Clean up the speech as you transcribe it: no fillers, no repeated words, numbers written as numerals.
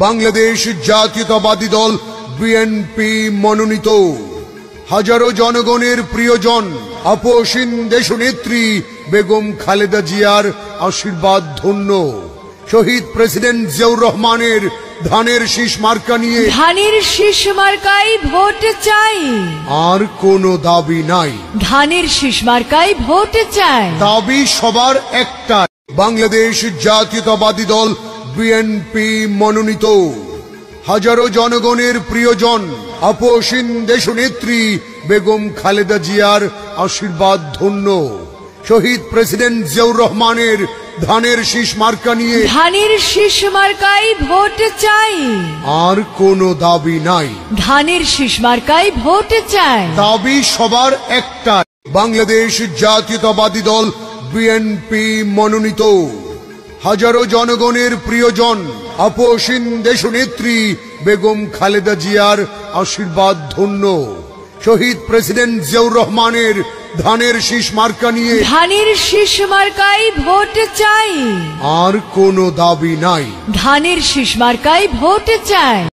বাংলাদেশ জাতীয়তাবাদী দল বিএনপি মনোনীত হাজারো জনগণের প্রিয়জন আপসহীন দেশনেত্রী বেগম খালেদা জিয়ার আশীর্বাদ ধন্য শহীদ প্রেসিডেন্ট জিয়াউর রহমানের ধানের শীষ মার্কা নিয়ে ধানের শীষ মার্কায় ভোট চাই, আর কোনো দাবি নাই। ধানের শীষ মার্কায় ভোট চাই, দাবি সবার একটাই, বাংলাদেশ জাতীয়তাবাদী দল বিএনপি মনোনীত হাজারো জনগণের প্রিয়জন আপসহীন দেশনেত্রী বেগম খালেদা জিয়ার আশীর্বাদ ধন্য শহীদ প্রেসিডেন্ট জিয়াউর রহমানের ধানের শীষ মার্কা নিয়ে ধানের শীষ মার্কায় ভোট চাই, আর কোনো দাবি নাই। ধানের শীষ মার্কায় ভোট চাই, দাবি সবার একটাই, বাংলাদেশ জাতীয়তাবাদী দল বিএনপি মনোনীত হাজারো জনগণের প্রিয়জন আপসহীন দেশনেত্রী বেগম খালেদা জিয়ার আশীর্বাদ ধন্য শহীদ প্রেসিডেন্ট জিয়াউর রহমানের ধানের শীষ মার্কা নিয়ে ধানের শীষ মার্কায় ভোট চাই, আর কোনো দাবি নাই। ধানের শীষ মার্কায় ভোট চাই।